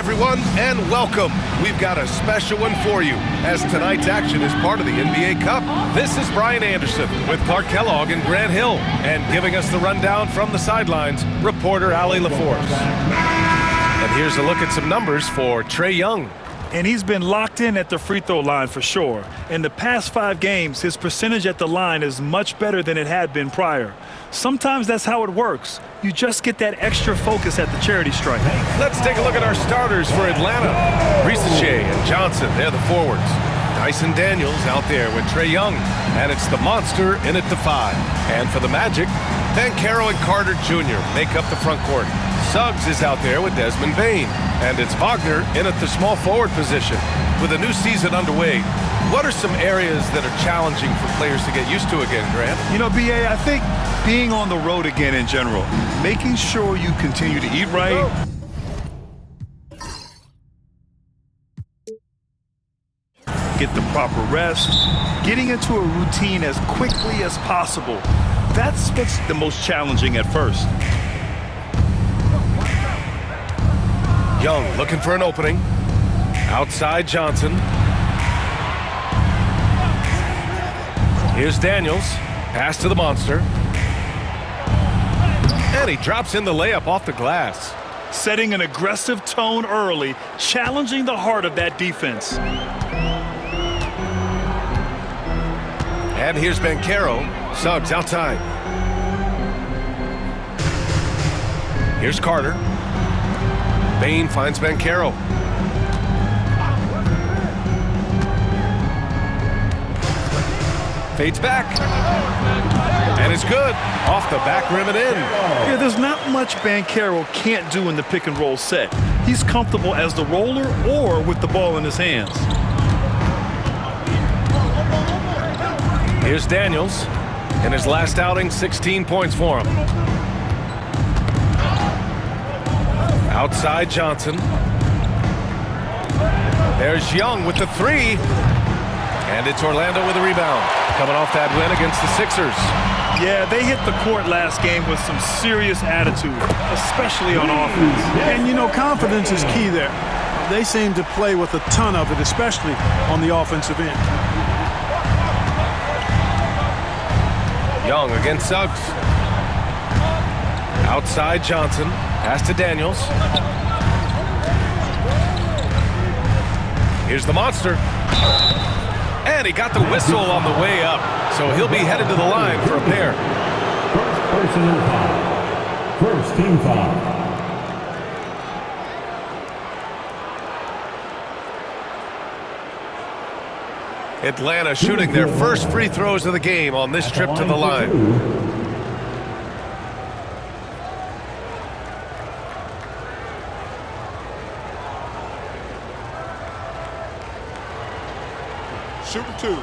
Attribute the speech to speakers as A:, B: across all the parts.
A: everyone, and welcome. We've got a special one for you, as tonight's action is part of the NBA Cup. This is Brian Anderson with Clark Kellogg and Grant Hill, and giving us the rundown from the sidelines, reporter Allie LaForce. And here's a look at some numbers for Trae Young.
B: And he's been locked in at the free throw line for sure. In the past 5 games, his percentage at the line is much better than it had been prior. Sometimes that's how it works. You just get that extra focus at the charity stripe.
A: Let's take a look at our starters for Atlanta. Risacher and Johnson, they're the forwards. Dyson Daniels out there with Trae Young. And it's the monster in at the 5. And for the Magic, Banchero and Carter Jr. make up the front court. Suggs is out there with Desmond Bane. And it's Wagner in at the small forward position. With a new season underway, what are some areas that are challenging for players to get used to again, Grant?
B: You know, B.A., I think being on the road again in general, making sure you continue to eat right, get the proper rest, getting into a routine as quickly as possible. That's what's the most challenging at first.
A: Young looking for an opening. Outside Johnson. Here's Daniels. Pass to the monster. And he drops in the layup off the glass.
B: Setting an aggressive tone early, challenging the heart of that defense.
A: And here's Banchero. Suggs outside. Here's Carter. Bane finds Banchero. Fades back. And it's good. Off the back rim and in.
B: Yeah, there's not much Banchero can't do in the pick and roll set. He's comfortable as the roller or with the ball in his hands.
A: Here's Daniels. In his last outing, 16 points for him. Outside Johnson. There's Young with the 3. And it's Orlando with a rebound. Coming off that win against the Sixers.
B: Yeah, they hit the court last game with some serious attitude, especially on offense.
C: And, you know, confidence is key there. They seem to play with a ton of it, especially on the offensive end.
A: Young against Suggs. Outside Johnson. Pass to Daniels. Here's the monster. And he got the whistle on the way up. So he'll be headed to the line for a pair.
D: First team foul.
A: Atlanta shooting their first free throws of the game on this trip to the line.
C: Shooting 2.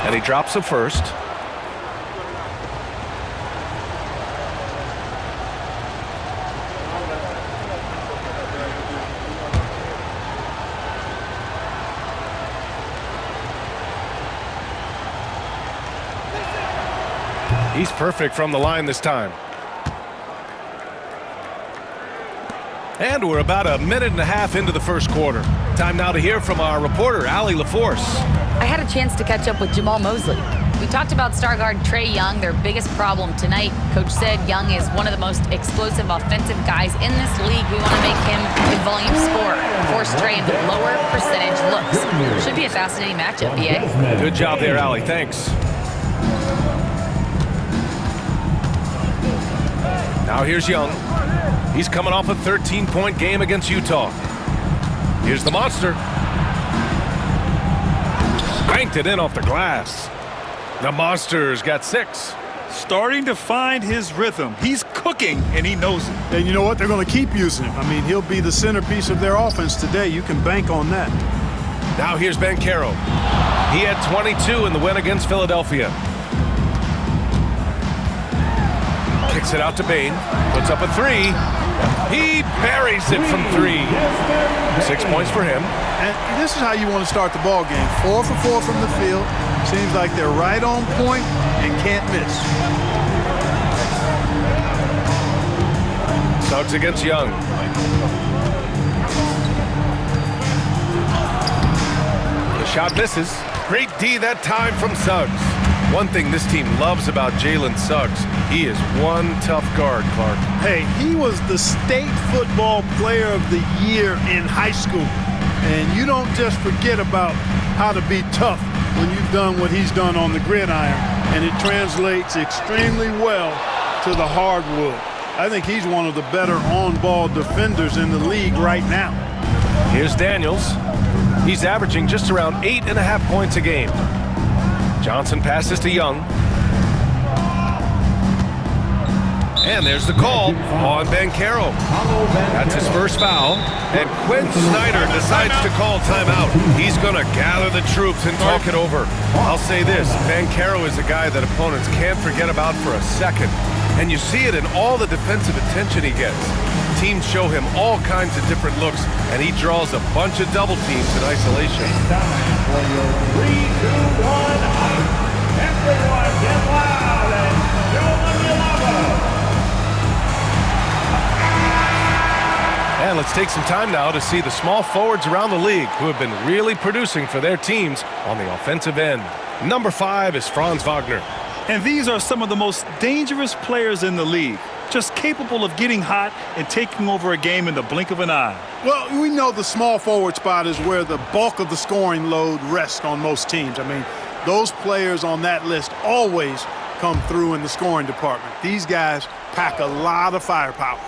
A: And he drops it first. He's perfect from the line this time. And we're about a minute and a half into the first quarter. Time now to hear from our reporter, Allie LaForce.
E: I had a chance to catch up with Jamal Mosley. We talked about star guard Trae Young, their biggest problem tonight. Coach said Young is one of the most explosive offensive guys in this league. We want to make him a volume scorer, force Trae into lower percentage looks. Should be a fascinating matchup, B.A.
A: Good job there, Allie. Thanks. Now here's Young. He's coming off a 13-point game against Utah. Here's the monster. Banked it in off the glass. The monster's got 6.
B: Starting to find his rhythm. He's cooking, and he knows it.
C: And you know what? They're going to keep using him. I mean, he'll be the centerpiece of their offense today. You can bank on that.
A: Now here's Banchero. He had 22 in the win against Philadelphia. Kicks it out to Bain. Puts up a three. He buries it from three. 6 points for him.
C: And this is how you want to start the ball game. 4 for 4 from the field. Seems like they're right on point and can't miss.
A: Suggs against Young. The shot misses. Great D that time from Suggs. One thing this team loves about Jalen Suggs, he is one tough guard, Clark.
C: Hey, he was the state football player of the year in high school. And you don't just forget about how to be tough when you've done what he's done on the gridiron. And it translates extremely well to the hardwood. I think he's one of the better on-ball defenders in the league right now.
A: Here's Daniels. He's averaging just around 8.5 points a game. Johnson passes to Young. And there's the call on Banchero. That's his first foul. And Quinn Snyder decides to call timeout. He's going to gather the troops and talk it over. I'll say this, Banchero is a guy that opponents can't forget about for a second. And you see it in all the defensive attention he gets. Teams show him all kinds of different looks, and he draws a bunch of double teams in isolation.
D: It's time for your 3, 2, 1. Everyone get loud and show them your love.
A: And let's take some time now to see the small forwards around the league who have been really producing for their teams on the offensive end. Number 5 is Franz Wagner.
B: And these are some of the most dangerous players in the league, just capable of getting hot and taking over a game in the blink of an eye.
C: Well, we know the small forward spot is where the bulk of the scoring load rests on most teams. I mean, those players on that list always come through in the scoring department. These guys pack a lot of firepower.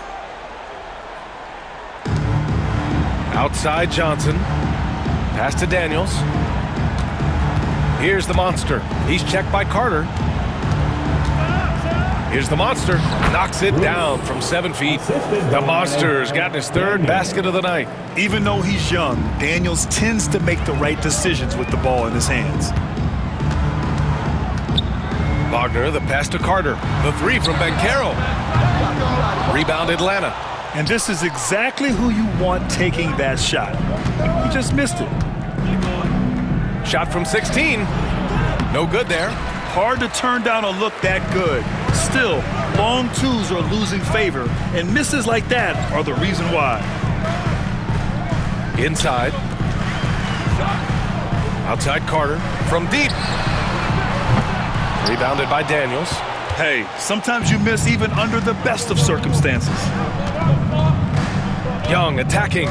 A: Outside Johnson. Pass to Daniels. Here's the monster. He's checked by Carter. Here's the monster. Knocks it down from 7 feet. The monster's gotten his 3rd basket of the night.
B: Even though he's young, Daniels tends to make the right decisions with the ball in his hands.
A: Wagner, the pass to Carter. The 3 from Banchero. Rebound Atlanta.
B: And this is exactly who you want taking that shot. He just missed it.
A: Shot from 16. No good there.
B: Hard to turn down a look that good. Still, long twos are losing favor, and misses like that are the reason why.
A: Inside. Outside Carter. From deep. Rebounded by Daniels.
B: Hey, sometimes you miss even under the best of circumstances.
A: Young attacking.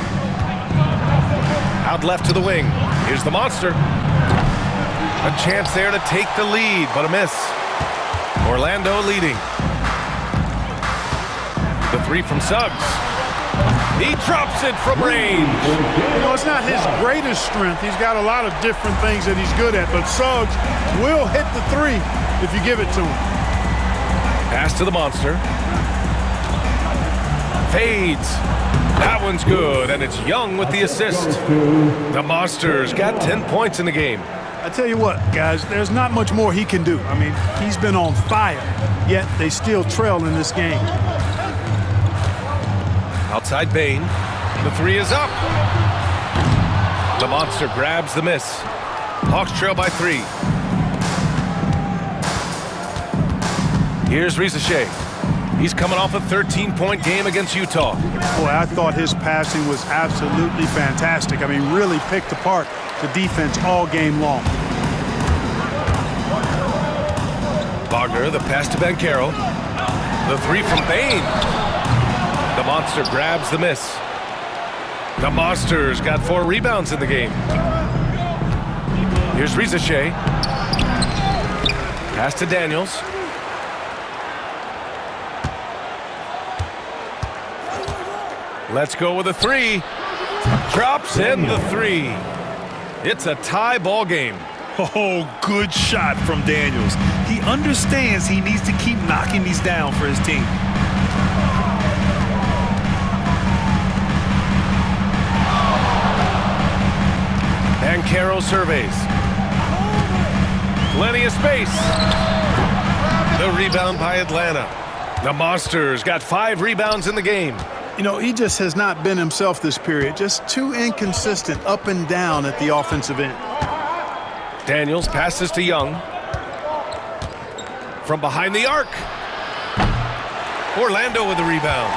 A: Out left to the wing. Here's the monster. A chance there to take the lead, but a miss. Orlando leading. The 3 from Suggs. He drops it from range.
C: You know, it's not his greatest strength. He's got a lot of different things that he's good at, but Suggs will hit the 3 if you give it to him.
A: Pass to the monster. Fades. That one's good, and it's Young with the assist. The Monsters got 10 points in the game.
C: I tell you what, guys, there's not much more he can do. I mean, he's been on fire, yet they still trail in this game.
A: Outside Bain. The 3 is up. The Monster grabs the miss. Hawks trail by 3. Here's Risache. He's coming off a 13-point game against Utah.
C: Boy, I thought his passing was absolutely fantastic. I mean, really picked apart the defense all game long.
A: Wagner, the pass to Banchero. The 3 from Bain. The Monster grabs the miss. The Monsters got 4 rebounds in the game. Here's Risache. Pass to Daniels. Let's go with a 3. Drops in the 3. It's a tie ball game.
B: Oh, good shot from Daniels. He understands he needs to keep knocking these down for his team.
A: Banchero surveys. Plenty of space. The rebound by Atlanta. The Monsters got 5 rebounds in the game.
C: You know, he just has not been himself this period. Just too inconsistent up and down at the offensive end.
A: Daniels passes to Young. From behind the arc. Orlando with the rebound.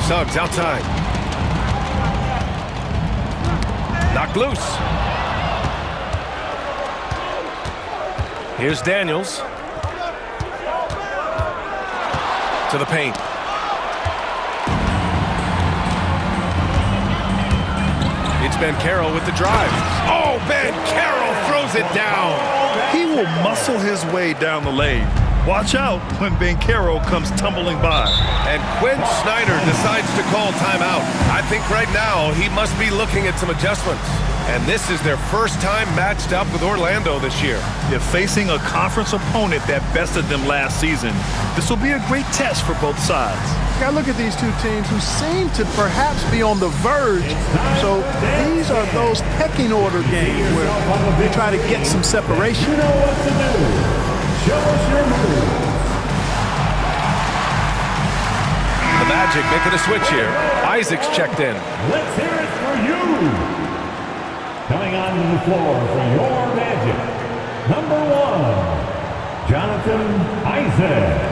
A: Suggs outside. Knocked loose. Here's Daniels. To the paint. It's Banchero with the drive. Oh, Banchero throws it down.
B: He will muscle his way down the lane. Watch out when Banchero comes tumbling by.
A: And Quinn Snyder decides to call timeout. I think right now he must be looking at some adjustments. And this is their first time matched up with Orlando this year.
B: They're facing a conference opponent that bested them last season. This will be a great test for both sides.
C: You gotta look at these two teams who seem to perhaps be on the verge. So these are those pecking order games where we try to get some separation.
D: You know what to do. Show us your move.
A: The Magic making a switch here. Isaac's checked in.
D: Let's hear it for you. Coming onto the floor for your Magic, number 1, Jonathan Isaac.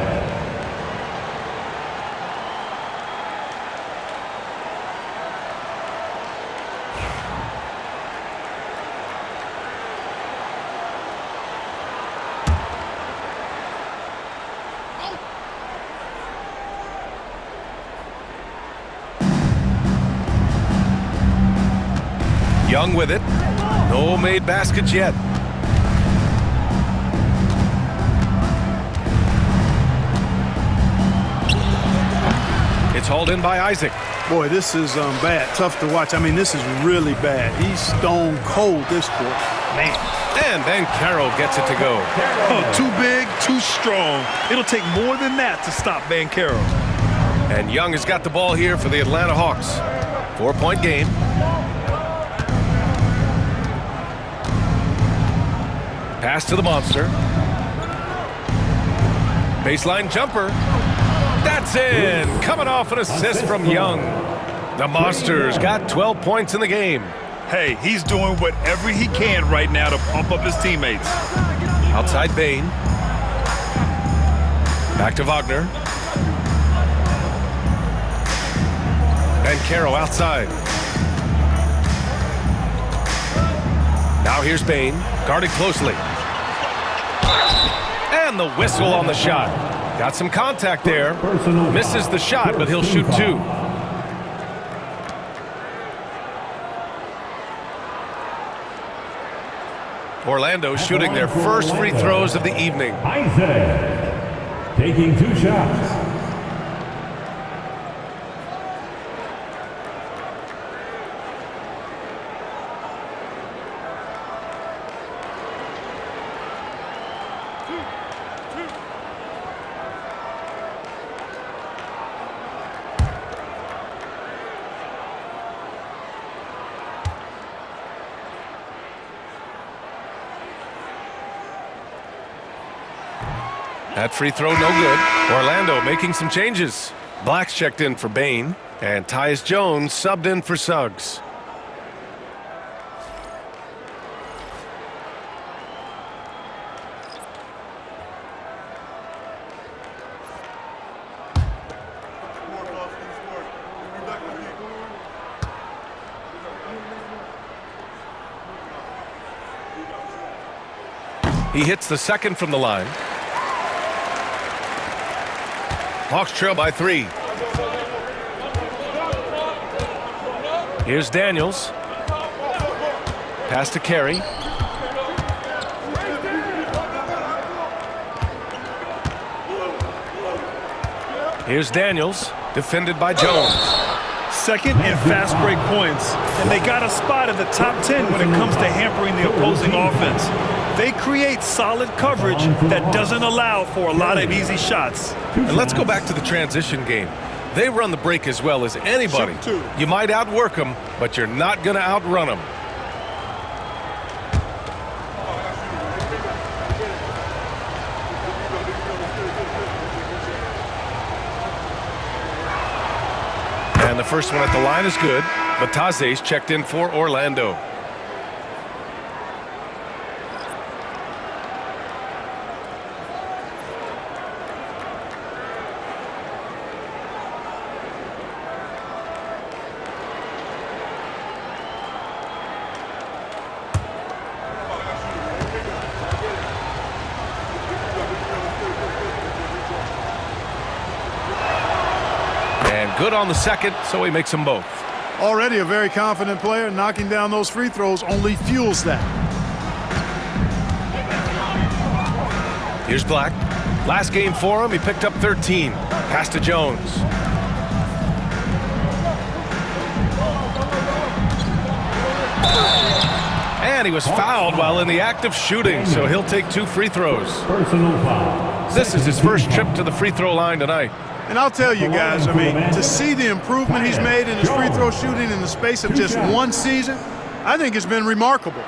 A: Young with it. No made baskets yet. It's hauled in by Isaac.
C: Boy, this is bad. Tough to watch. I mean, this is really bad. He's stone cold this quarter. Man.
A: And Banchero gets it to go.
B: Oh, too big, too strong. It'll take more than that to stop Banchero.
A: And Young has got the ball here for the Atlanta Hawks. 4-point game. Pass to the Monster. Baseline jumper. That's in. Coming off an assist from Young. The Monsters got 12 points in the game.
B: Hey, he's doing whatever he can right now to pump up his teammates.
A: Outside Bane. Back to Wagner. Banchero outside. Now here's Bane, guarded closely. And the whistle on the shot. Got some contact there. Misses the shot, but he'll shoot 2. Orlando shooting their first free throws of the evening.
D: Isaac taking 2 shots.
A: That free throw no good. Orlando making some changes. Black's checked in for Bane, and Tyus Jones subbed in for Suggs. He hits the second from the line. Hawks trail by 3. Here's Daniels. Pass to Carey. Here's Daniels, defended by Jones.
B: Second and fast break points. And they got a spot in the top 10 when it comes to hampering the opposing offense. They create solid coverage that doesn't allow for a lot of easy shots.
A: And let's go back to the transition game. They run the break as well as anybody. You might outwork them, but you're not going to outrun them. And the first one at the line is good. Bataze's checked in for Orlando. Good on the second, so he makes them both.
C: Already a very confident player. Knocking down those free throws only fuels that.
A: Here's Black. Last game for him, he picked up 13. Pass to Jones. And he was fouled while in the act of shooting, so he'll take 2 free throws.
D: Personal foul.
A: This is his first trip to the free throw line tonight.
C: And I'll tell you guys, I mean, to see the improvement he's made in his free throw shooting in the space of just 1 season, I think it's been remarkable.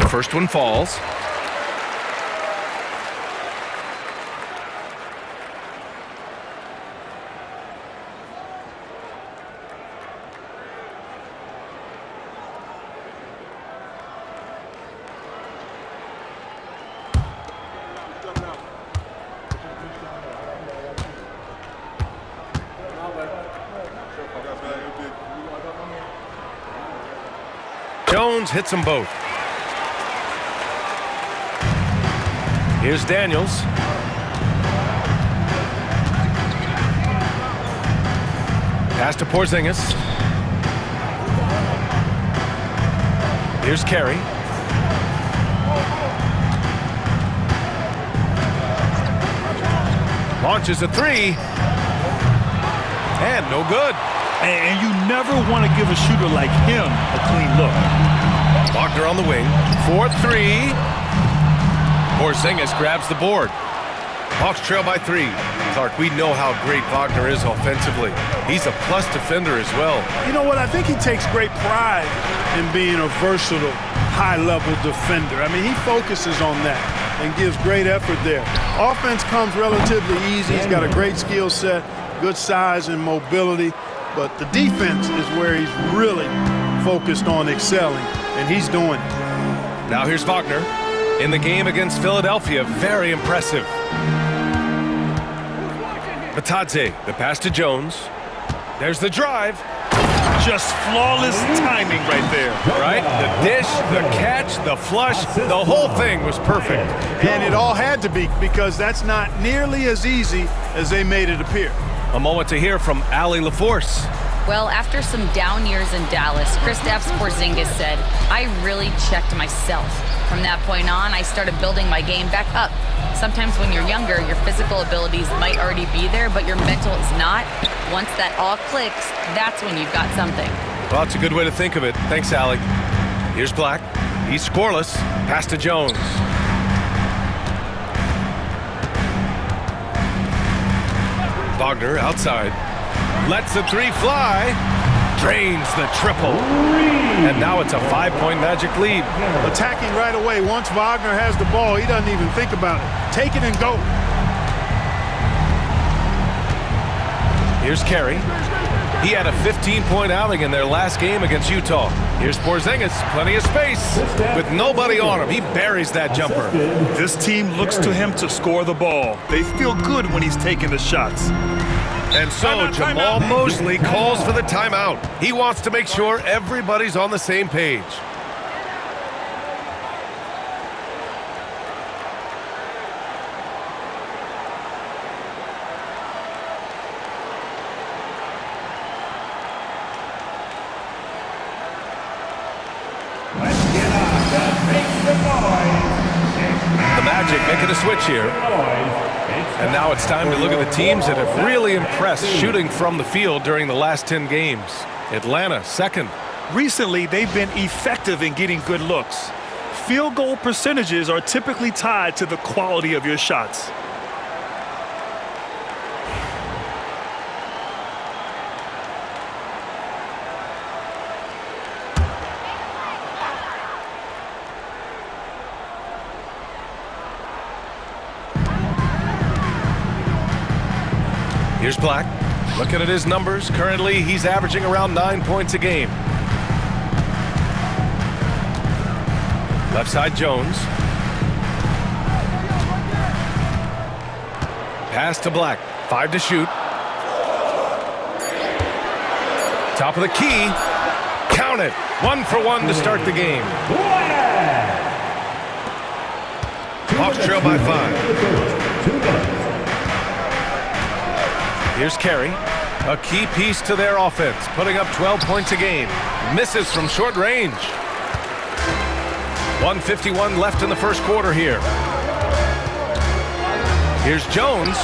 A: First one falls. Jones hits them both. Here's Daniels. Pass to Porzingis. Here's Carey. Launches a 3. And no good.
B: And you never want to give a shooter like him a clean look.
A: Wagner on the wing. 4-3. Porzingis grabs the board. Hawks trail by 3. Clark, we know how great Wagner is offensively. He's a plus defender as well.
C: You know what? I think he takes great pride in being a versatile, high-level defender. I mean, he focuses on that and gives great effort there. Offense comes relatively easy. He's got a great skill set, good size and mobility. But the defense is where he's really focused on excelling, and he's doing it.
A: Now here's Wagner. In the game against Philadelphia, very impressive. Bataze, the pass to Jones. There's the drive.
B: Just flawless timing right there.
A: Right? The dish, the catch, the flush, the whole thing was perfect.
C: And it all had to be, because that's not nearly as easy as they made it appear.
A: A moment to hear from Allie LaForce.
E: Well, after some down years in Dallas, Kristaps Porzingis said, "I really checked myself. From that point on, I started building my game back up. Sometimes when you're younger, your physical abilities might already be there, but your mental is not. Once that all clicks, that's when you've got something."
A: Well, that's a good way to think of it. Thanks, Allie. Here's Black. He's scoreless. Pass to Jones. Wagner outside. Lets the 3 fly. Drains the triple. And now it's a 5-point Magic lead.
C: Attacking right away. Once Wagner has the ball, he doesn't even think about it. Take it and go.
A: Here's Carey. He had a 15-point outing in their last game against Utah. Here's Porzingis, plenty of space. With nobody on him, he buries that jumper.
B: This team looks to him to score the ball. They feel good when he's taking the shots.
A: And so Jamal Mosley calls for the timeout. He wants to make sure everybody's on the same page. The Magic making a switch here. And now it's time to look at the teams that have really impressed shooting from the field during the last 10 games. Atlanta, second.
B: Recently, they've been effective in getting good looks. Field goal percentages are typically tied to the quality of your shots.
A: Here's Black. Looking at his numbers, currently he's averaging around 9 points a game. Left side Jones. Pass to Black. 5 to shoot. Top of the key. Count it. 1 for 1 to start the game. Hawks trail by 5. Here's Carey, a key piece to their offense, putting up 12 points a game. Misses from short range. 1:51 left in the first quarter here. Here's Jones.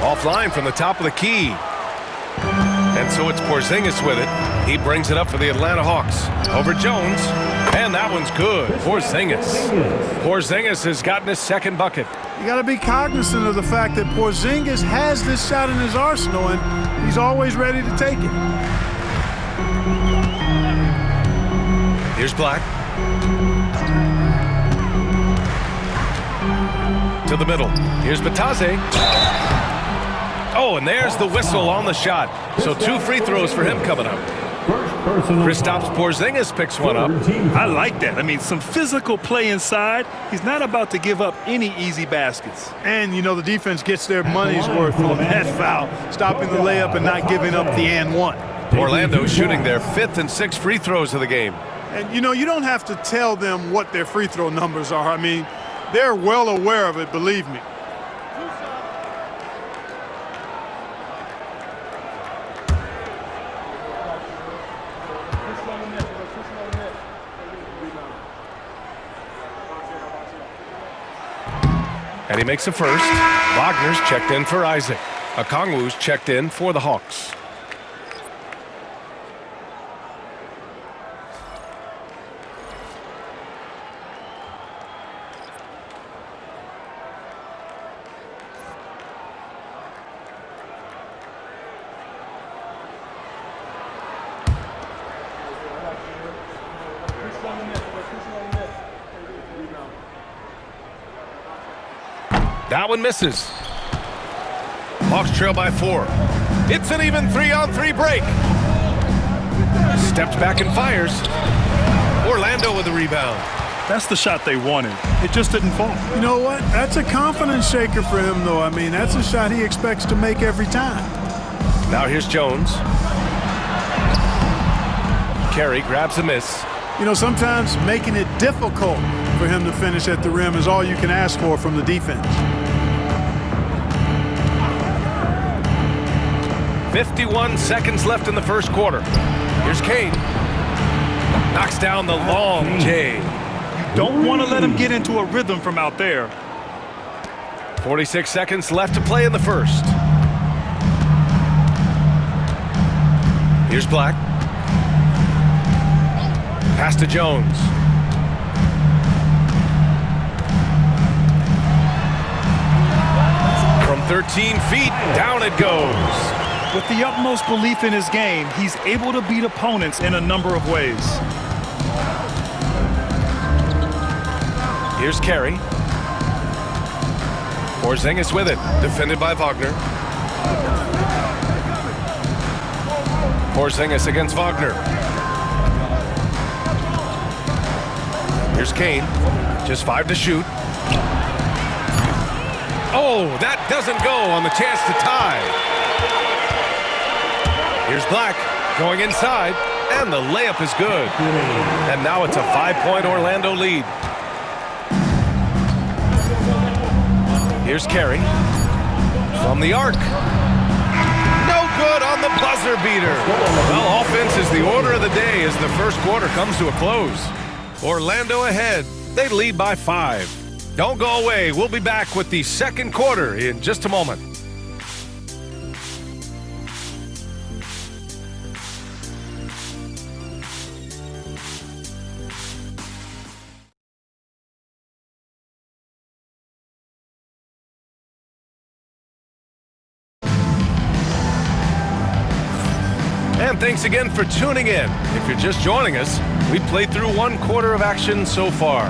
A: Offline from the top of the key. And so it's Porzingis with it. He brings it up for the Atlanta Hawks. Over Jones. And that one's good. Porzingis has gotten his second bucket.
C: You got to be cognizant of the fact that Porzingis has this shot in his arsenal, and he's always ready to take it.
A: Here's Black. To the middle. Here's Batase. Oh, and there's the whistle on the shot. So 2 free throws for him coming up. Kristaps Porzingis picks one up.
B: I like that. I mean, some physical play inside. He's not about to give up any easy baskets.
C: And, you know, the defense gets their money's worth on that foul, stopping the layup and not giving up the and one.
A: Orlando shooting their 5th and 6th free throws of the game.
C: And, you know, you don't have to tell them what their free throw numbers are. I mean, they're well aware of it, believe me.
A: And he makes a first. Wagner's checked in for Isaac. Okongwu's checked in for the Hawks. That one misses. Hawks trail by 4. It's an even 3-on-3 break. Steps back and fires. Orlando with the rebound.
B: That's the shot they wanted. It just didn't fall.
C: You know what? That's a confidence shaker for him, though. I mean, that's a shot he expects to make every time.
A: Now here's Jones. Carey grabs a miss.
C: You know, sometimes making it difficult for him to finish at the rim is all you can ask for from the defense.
A: 51 seconds left in the first quarter. Here's Kane. Knocks down the long J.
B: Don't want to let him get into a rhythm from out there.
A: 46 seconds left to play in the first. Here's Black. Pass to Jones. From 13 feet, down it goes.
B: With the utmost belief in his game, he's able to beat opponents in a number of ways.
A: Here's Carey. Porzingis with it, defended by Wagner. Porzingis against Wagner. Here's Kane, just 5 to shoot. Oh, that doesn't go on the chance to tie. Here's Black going inside, and the layup is good. And now it's a 5-point Orlando lead. Here's Carey from the arc. No good on the buzzer beater. Well, offense is the order of the day as the first quarter comes to a close. Orlando ahead. They lead by 5. Don't go away. We'll be back with the second quarter in just a moment. And thanks again for tuning in. If you're just joining us, we played through 1 quarter of action so far.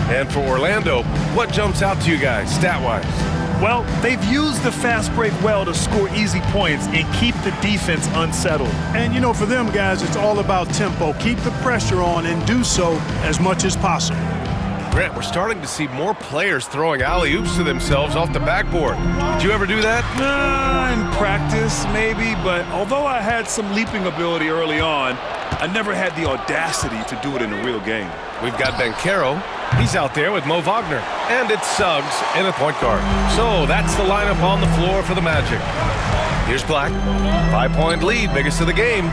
A: And for Orlando, what jumps out to you guys, stat-wise?
B: Well, they've used the fast break well to score easy points and keep the defense unsettled.
C: And, you know, for them guys, it's all about tempo. Keep the pressure on and do so as much as possible.
A: Grant, we're starting to see more players throwing alley-oops to themselves off the backboard. Did you ever do that?
B: In practice, maybe, but although I had some leaping ability early on, I never had the audacity to do it in a real game.
A: We've got Banchero. He's out there with Mo Wagner. And it's Suggs in a point guard. So that's the lineup on the floor for the Magic. Here's Black. 5-point lead, biggest of the game.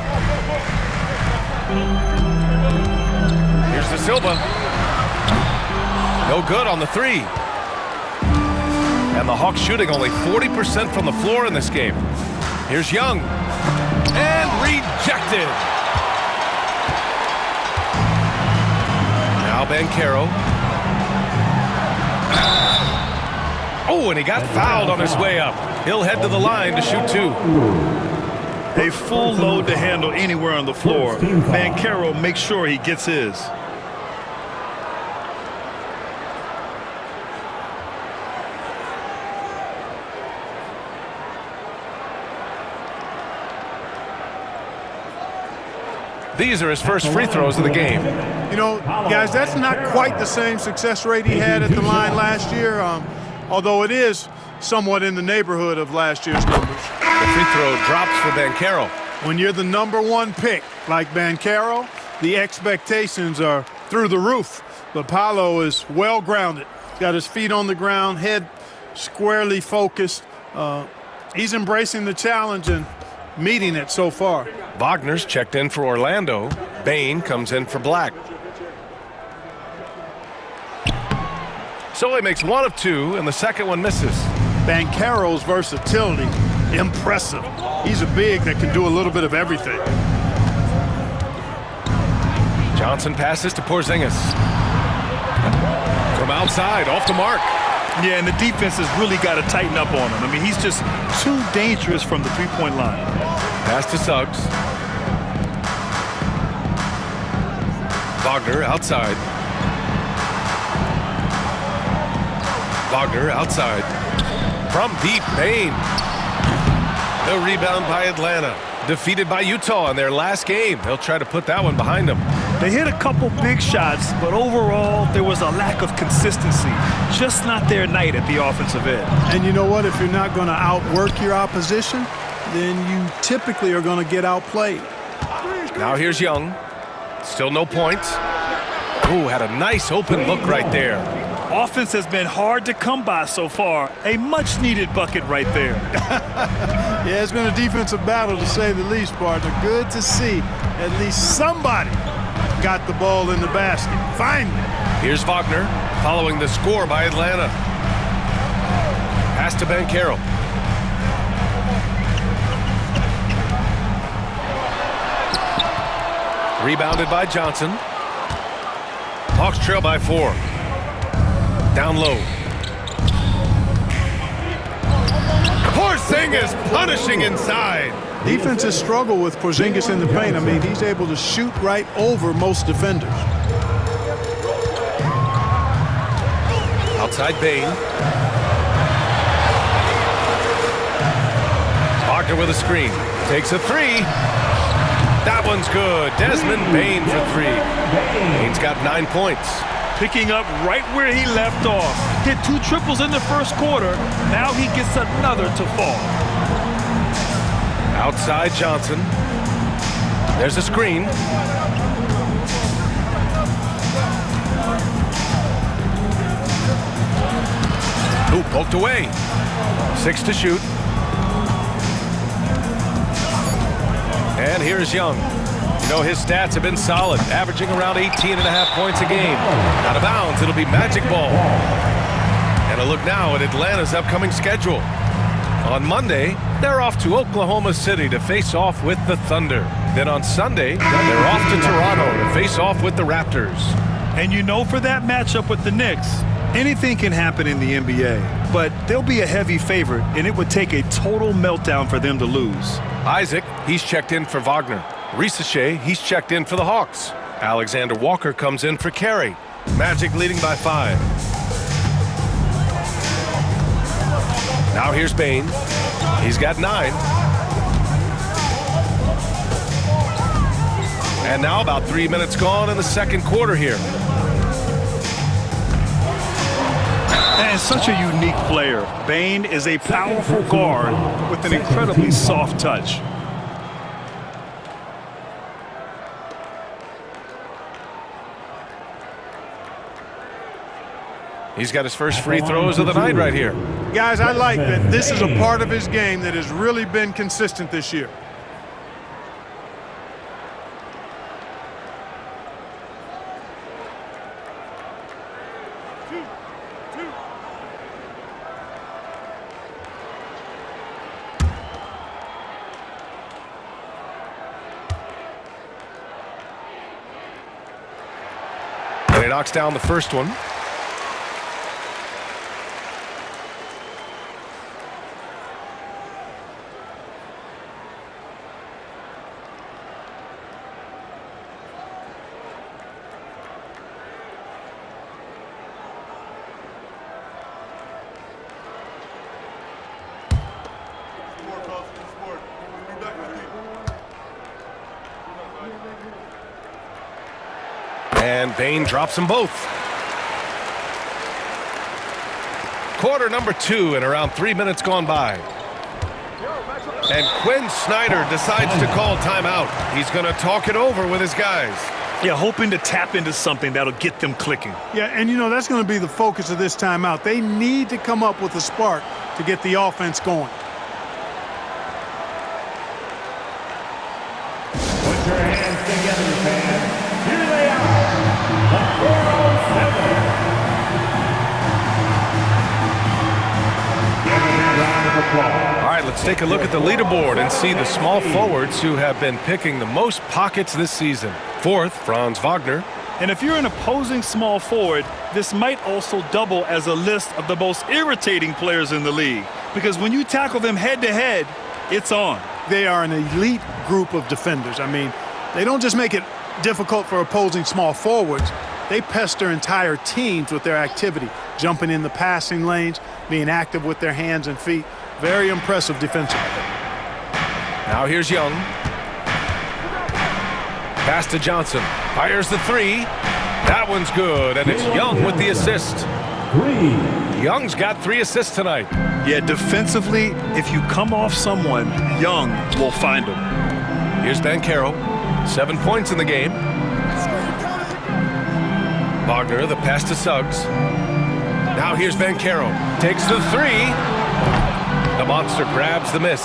A: Here's De Silva. No good on the 3. And the Hawks shooting only 40% from the floor in this game. Here's Young. And rejected. Now Banchero. Oh, and he got fouled on his way up. He'll head to the line to shoot 2.
B: A full load to handle anywhere on the floor. Banchero makes sure he gets his.
A: These are his first free throws of the game.
C: You know, guys, that's not quite the same success rate he had at the line last year, although it is somewhat in the neighborhood of last year's numbers.
A: The free throw drops for Banchero.
C: When you're the #1 pick, like Banchero, the expectations are through the roof. But Paolo is well-grounded. Got his feet on the ground, head squarely focused. He's embracing the challenge and meeting it so far.
A: Wagner's checked in for Orlando. Bain comes in for Black. So he makes 1 of 2, and the second one misses.
C: Banchero's versatility, impressive. He's a big that can do a little bit of everything.
A: Johnson passes to Porzingis. From outside, off the mark.
B: Yeah, and the defense has really got to tighten up on him. I mean, he's just too dangerous from the three-point line.
A: Pass to Suggs. Wagner outside. Wagner outside. From deep, Bain. The rebound by Atlanta. Defeated by Utah in their last game. They'll try to put that one behind them.
B: They hit a couple big shots, but overall, there was a lack of consistency. Just not their night at the offensive end.
C: And you know what? If you're not going to outwork your opposition, then you typically are going to get outplayed.
A: Now here's Young. Still no points. Ooh, had a nice open look right there.
B: Offense has been hard to come by so far. A much-needed bucket right there.
C: Yeah, it's been a defensive battle to say the least, partner. Good to see at least somebody got the ball in the basket. Finally.
A: Here's Wagner following the score by Atlanta. Pass to Banchero. Rebounded by Johnson. Hawks trail by 4. Down low. Porzingis punishing inside.
C: Defenses struggle with Porzingis in the paint. I mean, he's able to shoot right over most defenders.
A: Outside Bain. Wagner with a screen. Takes a 3. That one's good. Desmond Bain for 3. Bain's got 9 points.
B: Picking up right where he left off. Hit 2 triples in the first quarter. Now he gets another to fall.
A: Outside Johnson. There's a screen. Ooh, poked away. 6 to shoot. And here's Young. You know, his stats have been solid, averaging around 18.5 points a game. Out of bounds, it'll be magic ball. And a look now at Atlanta's upcoming schedule. On Monday, they're off to Oklahoma City to face off with the Thunder. Then on Sunday, they're off to Toronto to face off with the Raptors.
B: And you know, for that matchup with the Knicks, Anything can happen in the NBA, but they'll be a heavy favorite, and it would take a total meltdown for them to lose.
A: Isaac, he's checked in for Wagner. Risacher, he's checked in for the Hawks. Alexander Walker comes in for Carey. Magic leading by 5. Now here's Bane. He's got 9. And now about 3 minutes gone in the second quarter here.
B: And such a unique player. Bane is a powerful guard with an incredibly soft touch.
A: He's got his first free throws of the night right here.
C: Guys, I like that this is a part of his game that has really been consistent this year.
A: And he knocks down the first one. And Bane drops them both. Quarter number 2 and around 3 minutes gone by. And Quinn Snyder decides to call timeout. He's going to talk it over with his guys.
B: Yeah, hoping to tap into something that'll get them clicking.
C: Yeah, and you know, that's going to be the focus of this timeout. They need to come up with a spark to get the offense going.
D: Put your hands together, fans. Here they are, the 407. Give them a round of applause.
A: All right, let's take a look at the leaderboard and see the small forwards who have been picking the most pockets this season. 4th, Franz Wagner.
B: And if you're an opposing small forward, this might also double as a list of the most irritating players in the league. Because when you tackle them head-to-head, it's on.
C: They are an elite group of defenders. I mean, they don't just make it difficult for opposing small forwards. They pester entire teams with their activity, jumping in the passing lanes, being active with their hands and feet. Very impressive defensively.
A: Now here's Young. Pass to Johnson. Fires the 3. That one's good, and it's Young with the assist.
D: 3.
A: Young's got 3 assists tonight.
B: Yeah, defensively, if you come off someone, Young will find them.
A: Here's Banchero. 7 points in the game. Wagner, the pass to Suggs. Now here's Banchero. Takes the 3. The monster grabs the miss.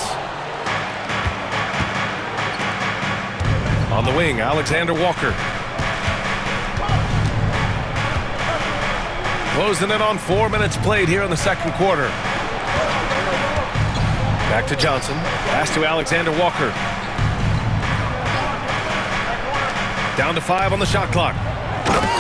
A: On the wing, Alexander Walker. Closing in on 4 minutes played here in the second quarter. Back to Johnson. Pass to Alexander Walker. Down to 5 on the shot clock.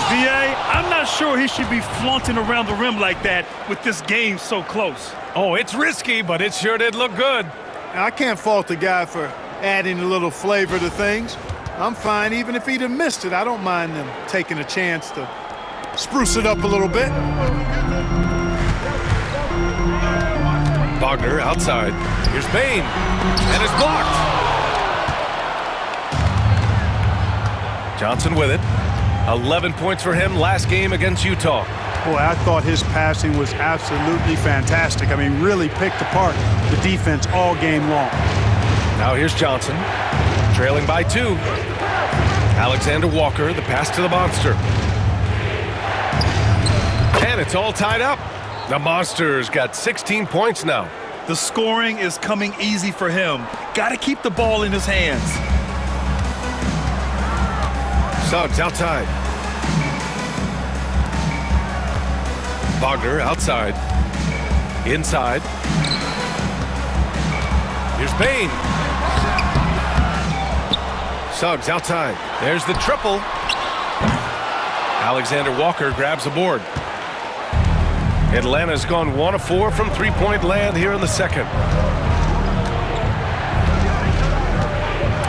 B: VA, I'm not sure he should be flaunting around the rim like that with this game so close.
A: Oh, it's risky, but it sure did look good.
C: I can't fault the guy for adding a little flavor to things. I'm fine even if he'd have missed it. I don't mind them taking a chance to spruce it up a little bit.
A: Wagner outside. Here's Bane. And it's blocked. Johnson with it. 11 points for him last game against Utah.
C: Boy, I thought his passing was absolutely fantastic. I mean, really picked apart the defense all game long.
A: Now here's Johnson. Trailing by 2. Alexander Walker, the pass to the monster. And it's all tied up. The monster's got 16 points now.
B: The scoring is coming easy for him. Got to keep the ball in his hands.
A: Suggs outside. Wagner outside. Inside. Here's Bane. Suggs outside. There's the triple. Alexander Walker grabs a board. Atlanta's gone 1 of 4 from three-point land here in the second.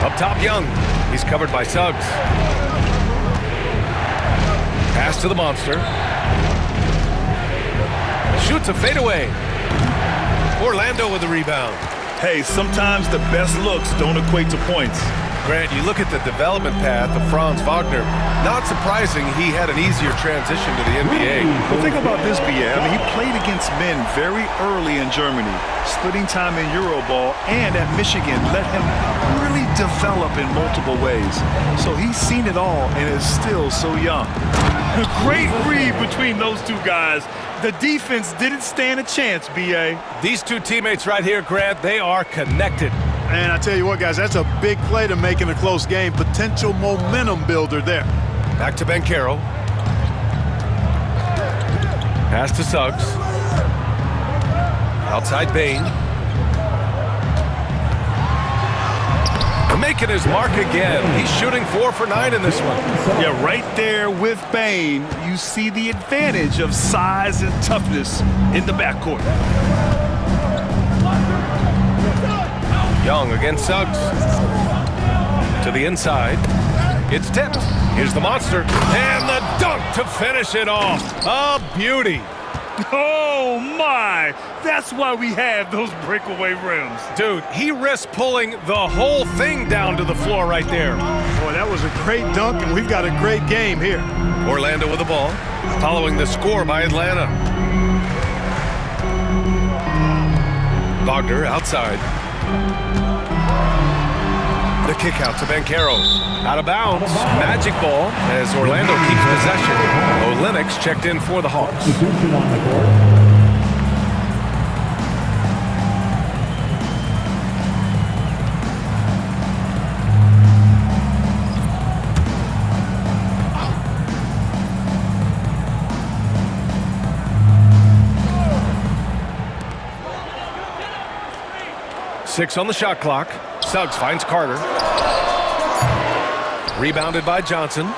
A: Up top, Young. He's covered by Suggs. Pass to the monster. Shoots a fadeaway. Orlando with the rebound.
B: Hey, sometimes the best looks don't equate to points.
A: Grant, you look at the development path of Franz Wagner. Not surprising he had an easier transition to the NBA.
B: But think about this, BA. I mean, he played against men very early in Germany, splitting time in Euroball, and at Michigan let him really develop in multiple ways. So he's seen it all and is still so young. A great read between those two guys. The defense didn't stand a chance, BA.
A: These two teammates right here, Grant, they are connected.
C: And I tell you what, guys, that's a big play to make in a close game. Potential momentum builder there.
A: Back to Banchero. Pass to Suggs. Outside Bane. Making his mark again. He's shooting 4 for 9 in this one.
B: Yeah, right there with Bane, you see the advantage of size and toughness in the backcourt.
A: Young against Suggs. To the inside. It's tipped. Here's the monster. And the dunk to finish it off. A beauty.
B: Oh, my. That's why we have those breakaway rims.
A: Dude, he risked pulling the whole thing down to the floor right there.
C: Boy, that was a great dunk, and we've got a great game here.
A: Orlando with the ball, following the score by Atlanta. Wagner outside. The kick out to Banchero. Out of bounds. Magic ball as Orlando keeps possession. Olynyk checked in for the Hawks.
D: Substitution on the court.
A: Six on the shot clock. Suggs finds Carter. Rebounded by Johnson.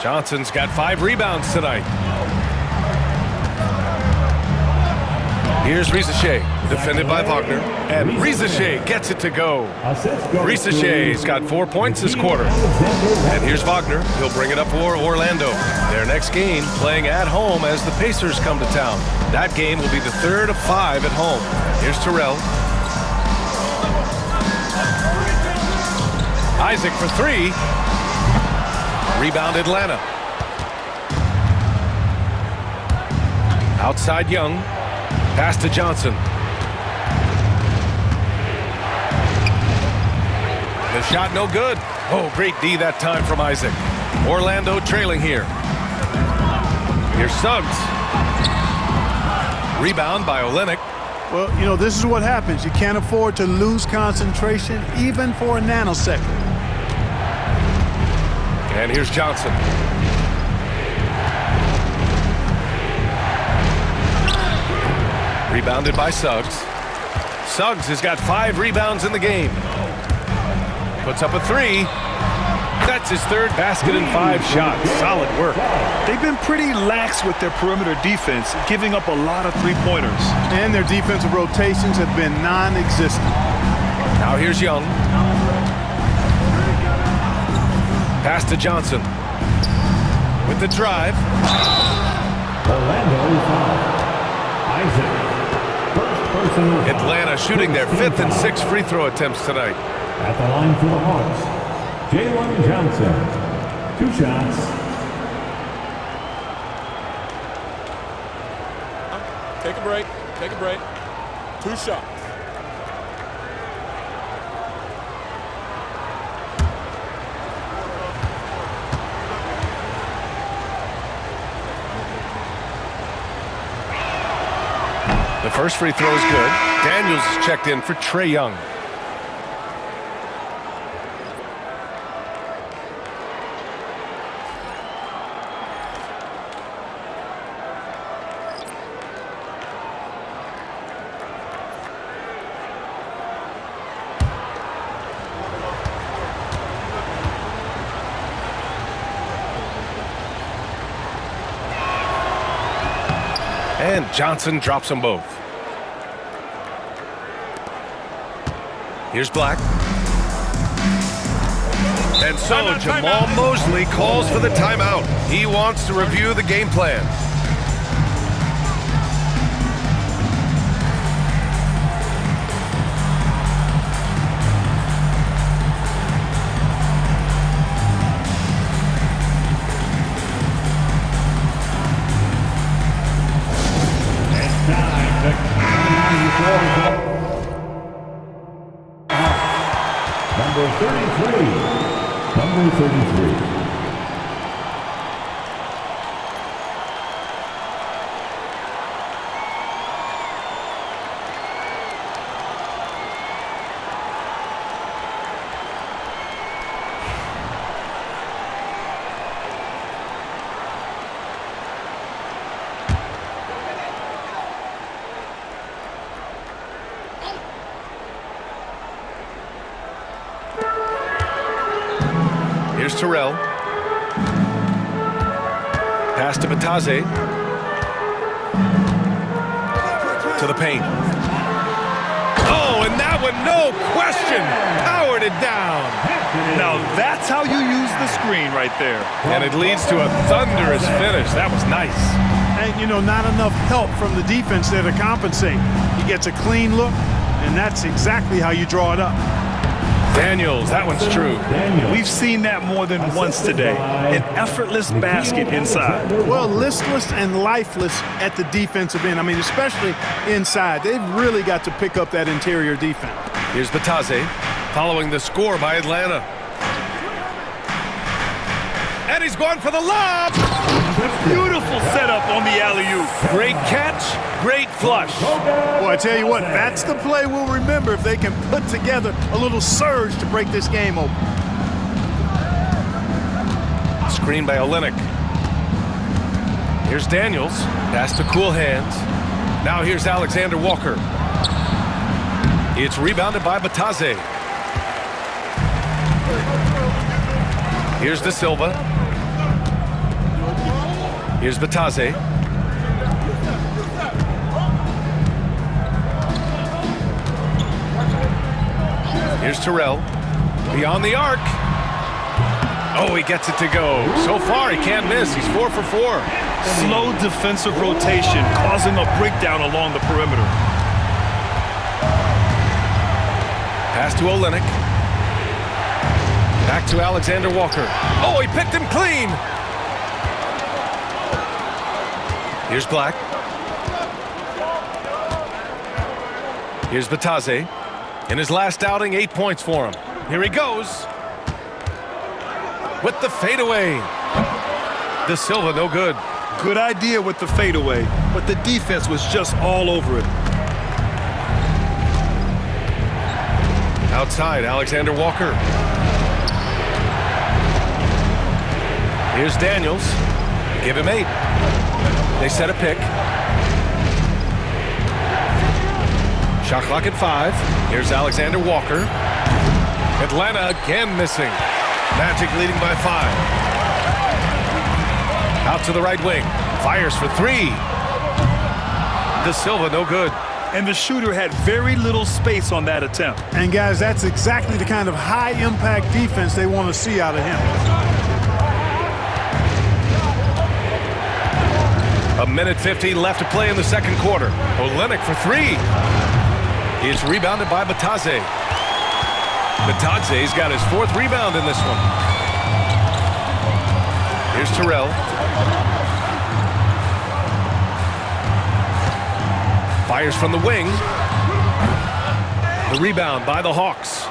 A: Johnson's got 5 rebounds tonight. Here's Risacher, defended by Wagner. And Risacher gets it to go. Risacher's got 4 points this quarter. And here's Wagner. He'll bring it up for Orlando. Their next game playing at home as the Pacers come to town. That game will be the 3rd of 5 at home. Here's Terrell. Isaac for 3. Rebound Atlanta. Outside Young. Pass to Johnson. The shot no good. Oh, great D that time from Isaac. Orlando trailing here. Here's Suggs. Rebound by Olynyk.
C: Well, you know, this is what happens. You can't afford to lose concentration even for a nanosecond.
A: And here's Johnson. Rebounded by Suggs. Suggs has got 5 rebounds in the game. Puts up a 3. That's his 3rd basket in 5 shots. Solid work.
B: They've been pretty lax with their perimeter defense, giving up a lot of three-pointers.
C: And their defensive rotations have been non-existent.
A: Now here's Young. Pass to Johnson. With the drive.
D: Orlando foul. Isaac. First personal foul.
A: Atlanta shooting their 5th and 6th free throw attempts tonight.
D: At the line for the Hawks, Jalen Johnson. 2 shots.
F: Take a break. Take a break. 2 shots.
A: The first free throw is good. Daniels is checked in for Trae Young. And Johnson drops them both. Here's Black. And so Jamal Mosley calls for the timeout. He wants to review the game plan.
D: Number 33. Number 33.
A: Here's Terrell. Pass to Batase. To the paint. Oh, and that one, no question, powered it down.
B: Now that's how you use the screen right there.
A: And it leads to a thunderous finish. That was nice.
C: And, you know, not enough help from the defense there to compensate. He gets a clean look, and that's exactly how you draw it up.
A: Daniels, that one's true.
B: We've seen that more than once today. An effortless basket inside.
C: Well, listless and lifeless at the defensive end. I mean, especially inside. They've really got to pick up that interior defense.
A: Here's Batase, following the score by Atlanta. And he's going for the lob.
B: Beautiful setup on the alley-oop.
A: Great catch, great flush.
C: Boy, I tell you what, that's the play we'll remember if they can put together a little surge to break this game open.
A: Screen by Olynyk. Here's Daniels, pass to Cool Hands. Now here's Alexander Walker. It's rebounded by Batase. Here's De Silva. Here's Batase. Here's Terrell. Beyond the arc. Oh, he gets it to go. So far, he can't miss. He's 4 for 4.
B: Slow defensive rotation, causing a breakdown along the perimeter.
A: Pass to Olynyk. Back to Alexander Walker. Oh, he picked him clean. Here's Black. Here's Batase. In his last outing, 8 points for him. Here he goes. With the fadeaway. De Silva, no good.
B: Good idea with the fadeaway, but the defense was just all over it.
A: Outside, Alexander Walker. Here's Daniels. Give him 8. They set a pick. Shot clock at 5. Here's Alexander Walker. Atlanta again missing. Magic leading by 5. Out to the right wing. Fires for 3. De Silva, no good.
B: And the shooter had very little space on that attempt.
C: And guys, that's exactly the kind of high-impact defense they want to see out of him.
A: A minute 15 left to play in the second quarter. Olynyk for 3. It's rebounded by Batase. Batase's got his 4th rebound in this one. Here's Terrell. Fires from the wing. The rebound by the Hawks.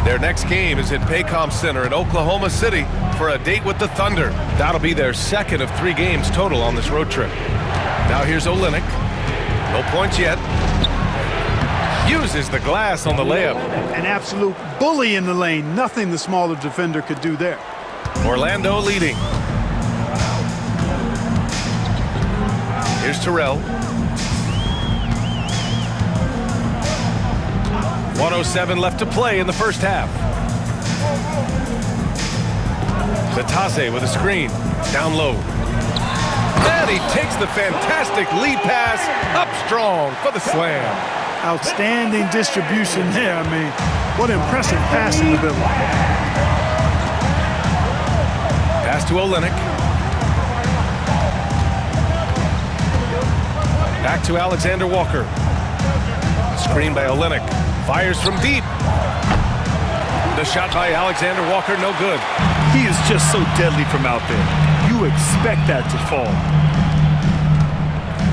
A: Their next game is at Paycom Center in Oklahoma City for a date with the Thunder. That'll be their 2nd of 3 games total on this road trip. Now here's Olynyk. No points yet. Uses the glass on the layup.
C: An absolute bully in the lane. Nothing the smaller defender could do there.
A: Orlando leading. Here's Terrell. 1:07 left to play in the first half. Batase with a screen. Down low. And he takes the fantastic lead pass up strong for the slam.
C: Outstanding distribution there. I mean, what impressive passing ability.
A: Pass to Olynyk. Back to Alexander Walker. Screen by Olynyk. Fires from deep. The shot by Alexander Walker, no good.
B: He is just so deadly from out there. You expect that to fall.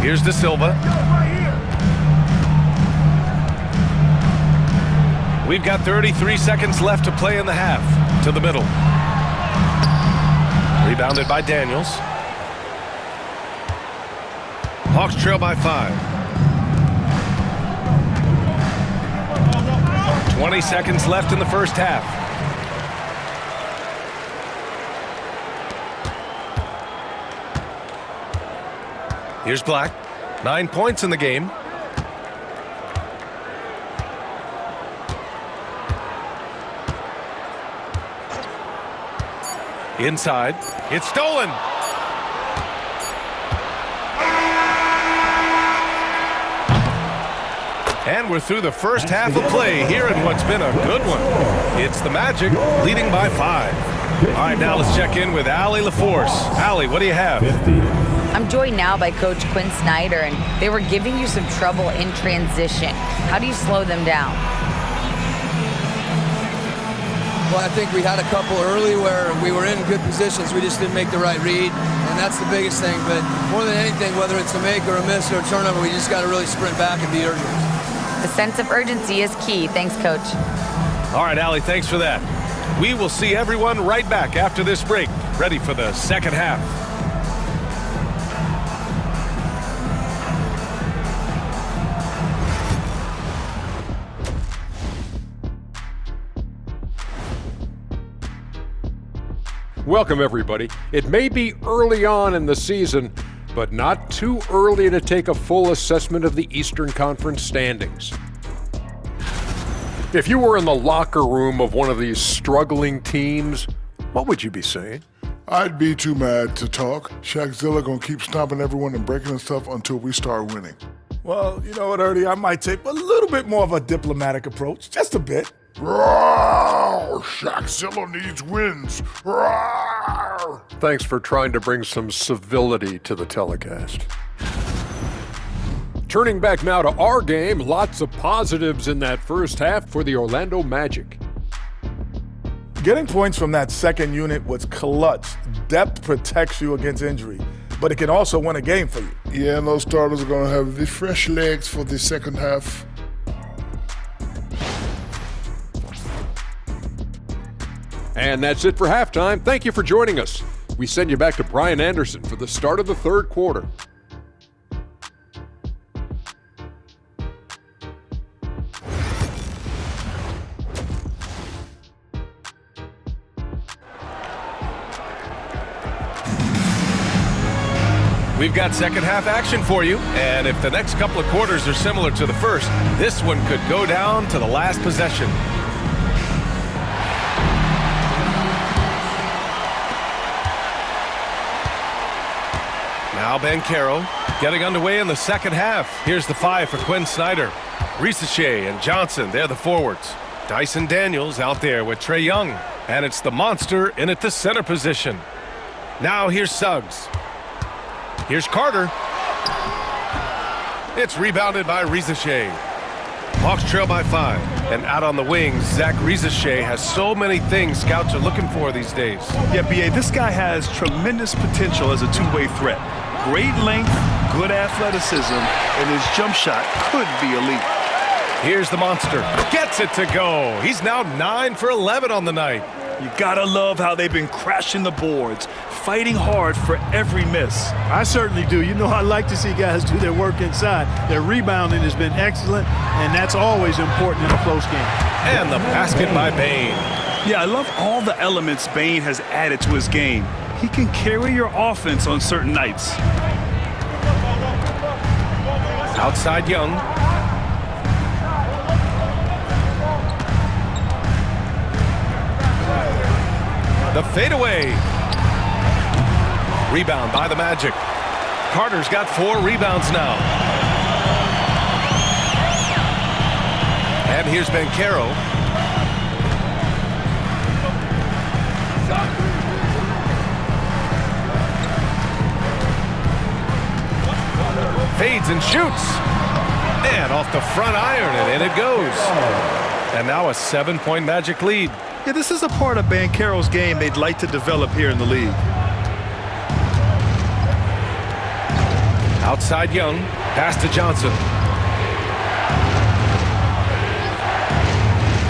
A: Here's De Silva. We've got 33 seconds left to play in the half. To the middle. Rebounded by Daniels. Hawks trail by 5. 20 seconds left in the first half. Here's Black. 9 points in the game. Inside. It's stolen. And we're through the first half of play here in what's been a good one. It's the Magic leading by 5. All right, now let's check in with Allie LaForce. Allie, what do you have?
E: I'm joined now by Coach Quinn Snyder, and they were giving you some trouble in transition. How do you slow them down?
G: Well, I think we had a couple early where we were in good positions. We just didn't make the right read, and that's the biggest thing. But more than anything, whether it's a make or a miss or a turnover, we just got to really sprint back and be urgent.
E: The sense of urgency is key. Thanks, Coach.
A: All right, Allie, thanks for that. We will see everyone right back after this break, ready for the second half.
H: Welcome, everybody. It may be early on in the season, but not too early to take a full assessment of the Eastern Conference standings. If you were in the locker room of one of these struggling teams, what would you be saying?
I: I'd be too mad to talk. Shaqzilla gonna keep stomping everyone and breaking and stuff until we start winning.
J: Well, you know what, Ernie? I might take a little bit more of a diplomatic approach. Just a bit.
I: Roar! Shaqzilla needs wins. Roar!
H: Thanks for trying to bring some civility to the telecast. Turning back now to our game, lots of positives in that first half for the Orlando Magic.
J: Getting points from that second unit was clutch. Depth protects you against injury, but it can also win a game for you.
I: Yeah, and those starters are gonna have the fresh legs for the second half.
H: And that's it for halftime. Thank you for joining us. We send you back to Brian Anderson for the start of the third quarter.
A: We've got second half action for you, and if the next couple of quarters are similar to the first, this one could go down to the last possession. Now Banchero getting underway in the second half. Here's the 5 for Quinn Snyder. Risacher and Johnson, they're the forwards. Dyson Daniels out there with Trae Young, and it's the monster in at the center position. Now here's Suggs. Here's Carter. It's rebounded by Risacher. Hawks trail by 5. And out on the wings, Zach Risacher has so many things scouts are looking for these days.
B: Yeah, B.A., this guy has tremendous potential as a two-way threat. Great length, good athleticism, and his jump shot could be elite.
A: Here's the monster. Gets it to go. He's now 9 for 11 on the night.
B: You gotta love how they've been crashing the boards, fighting hard for every miss.
C: I certainly do. You know, I like to see guys do their work inside. Their rebounding has been excellent, and that's always important in a close game.
A: And the basket by Bane.
B: Yeah, I love all the elements Bane has added to his game. He can carry your offense on certain nights.
A: Outside Young. The fadeaway. Rebound by the Magic. Carter's got 4 rebounds now. And here's Banchero. Fades and shoots. And off the front iron, and in it goes. And now a 7-point Magic lead.
B: Yeah, this is a part of Banchero's game they'd like to develop here in the league.
A: Outside Young, pass to Johnson.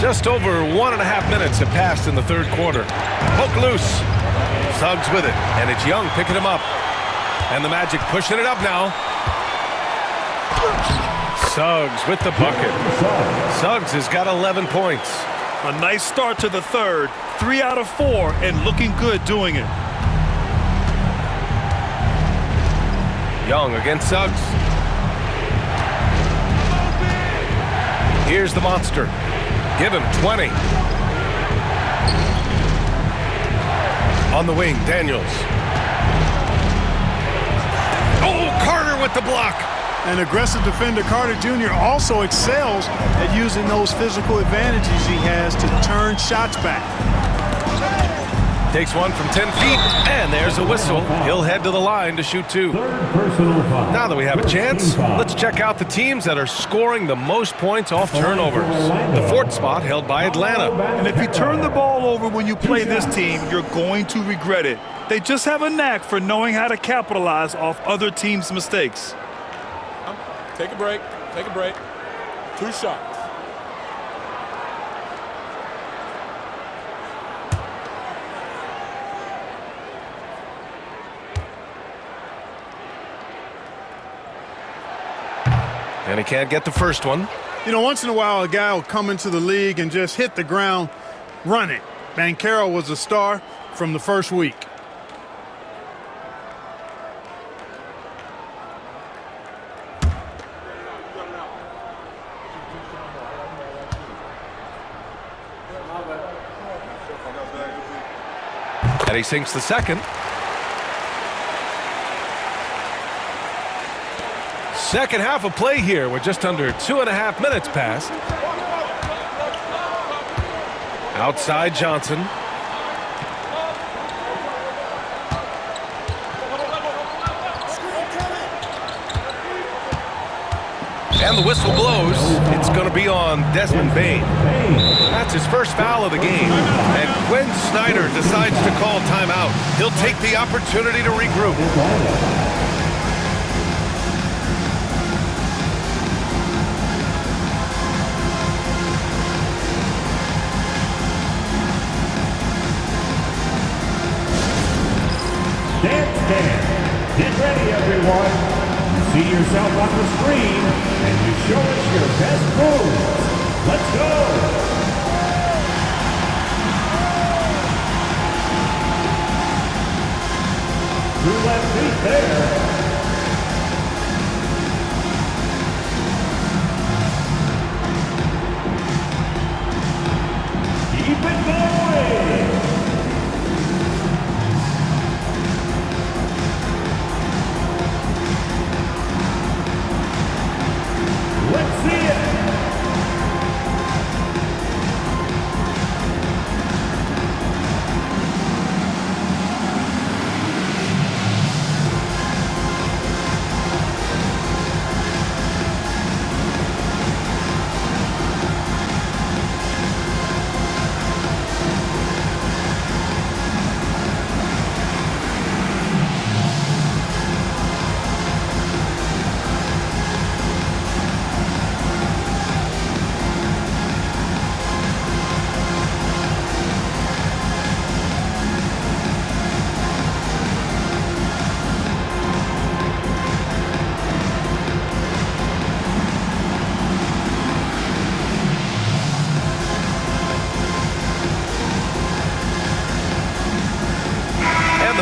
A: Just over 1.5 minutes have passed in the third quarter. Poke loose. Suggs with it, and it's Young picking him up. And the Magic pushing it up now. Suggs with the bucket. Suggs has got 11 points.
B: A nice start to the third. 3 out of 4, and looking good doing it.
A: Young against Suggs. Here's the monster. Give him 20. On the wing, Daniels. Oh, Carter with the block.
C: An aggressive defender, Carter Jr. also excels at using those physical advantages he has to turn shots back.
A: Takes one from 10 feet, and there's a whistle. He'll head to the line to shoot 2. Now that we have a chance, let's check out the teams that are scoring the most points off turnovers. The 4th spot held by Atlanta.
B: And if you turn the ball over when you play this team, you're going to regret it. They just have a knack for knowing how to capitalize off other teams' mistakes.
F: Take a break. Take a break. 2 shots.
A: And he can't get the first one.
C: You know, once in a while, a guy will come into the league and just hit the ground running. Banchero was a star from the first week.
A: And he sinks the second. Second half of play here with just under 2.5 minutes passed. Outside Johnson. And the whistle blows. It's going to be on Desmond Bane. That's his first foul of the game. And Quinn Snyder decides to call timeout. He'll take the opportunity to regroup.
D: Get ready, everyone. You see yourself on the screen, and you show us your best moves. Let's go. Through left feet there. Keep it going. Let's see it.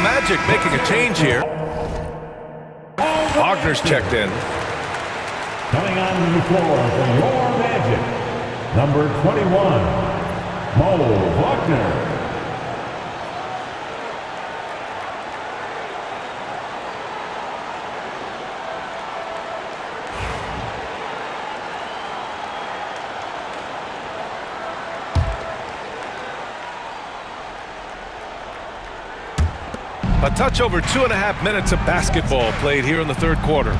A: Magic making a change here. Wagner's checked in.
D: Coming onto the floor for your Magic, number 21, Mo Wagner.
A: A touch over 2.5 minutes of basketball played here in the third quarter.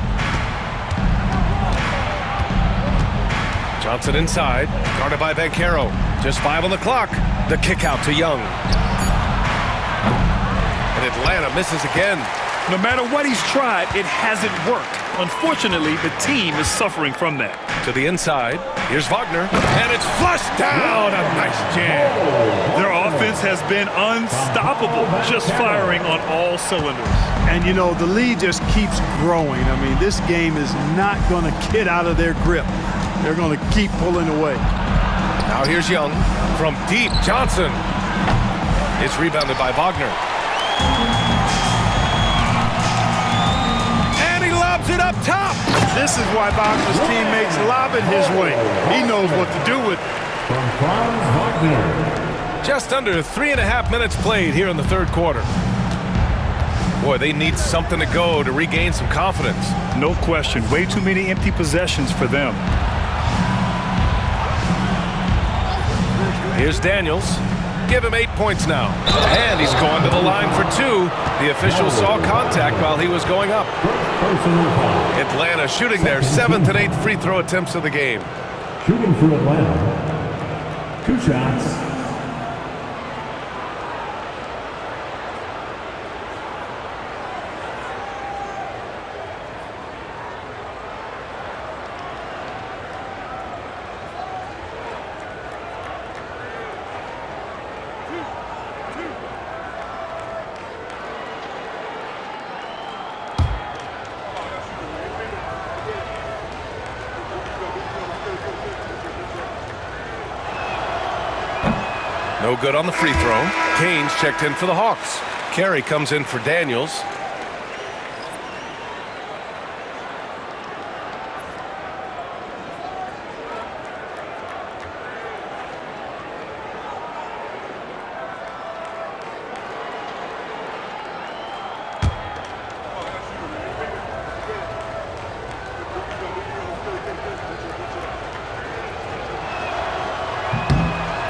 A: Johnson inside, guarded by Banchero. Just 5 on the clock. The kick out to Young. And Atlanta misses again.
B: No matter what he's tried, it hasn't worked. Unfortunately, the team is suffering from that.
A: To the inside, here's Wagner, and it's flushed down. A nice jam.
B: Their offense has been unstoppable, just firing on all cylinders.
C: And, you know, the lead just keeps growing. I mean, this game is not going to get out of their grip. They're going to keep pulling away.
A: Now here's Young from deep. Johnson. It's rebounded by Wagner. It up top.
C: This is why Wagner's teammates lob it his way. He knows what to do with it.
D: From Franz Wagner.
A: Just under 3.5 minutes played here in the third quarter. Boy, they need something to go to regain some confidence.
B: No question. Way too many empty possessions for them.
A: Here's Daniels. Give him 8 points now. And he's going to the line for 2. The official saw contact while he was going up. Atlanta shooting their 7th and 8th free throw attempts of the game.
D: Shooting for Atlanta. 2 shots.
A: No good on the free throw. Canes checked in for the Hawks. Carey comes in for Daniels.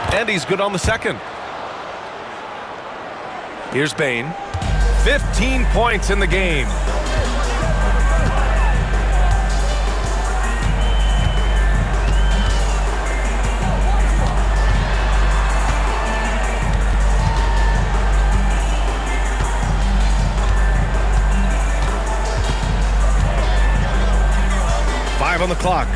A: And he's good on the second. Here's Bane. 15 points in the game. Five on the clock.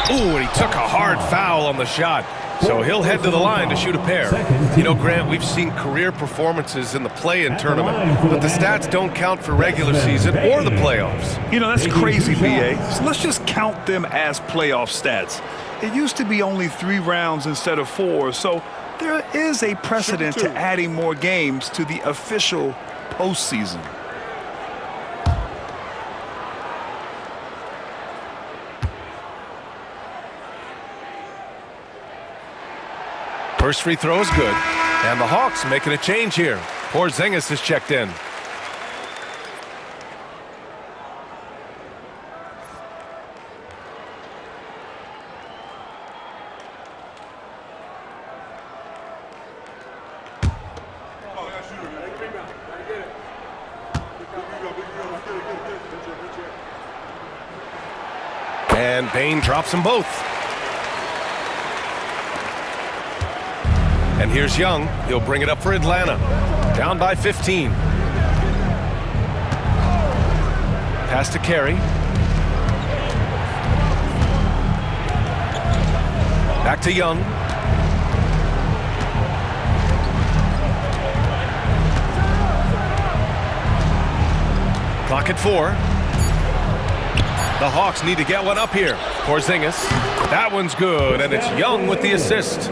A: Ooh, and he took a hard foul on the shot. So he'll head to the line to shoot a pair. You know, Grant, we've seen career performances in the play-in tournament, but the stats don't count for regular season or the playoffs.
B: You know, that's crazy, B.A. So let's just count them as playoff stats. It used to be only 3 rounds instead of 4, so there is a precedent to adding more games to the official postseason.
A: First free throw is good, and the Hawks making a change here. Porzingis is checked in. And Bane drops them both. And here's Young. He'll bring it up for Atlanta. Down by 15. Pass to Carey. Back to Young. Clock at 4. The Hawks need to get one up here. Porzingis. That one's good, and it's Young with the assist.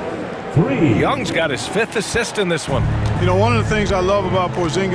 A: Young's got his 5th assist in this one.
C: You know, one of the things I love about Porzingis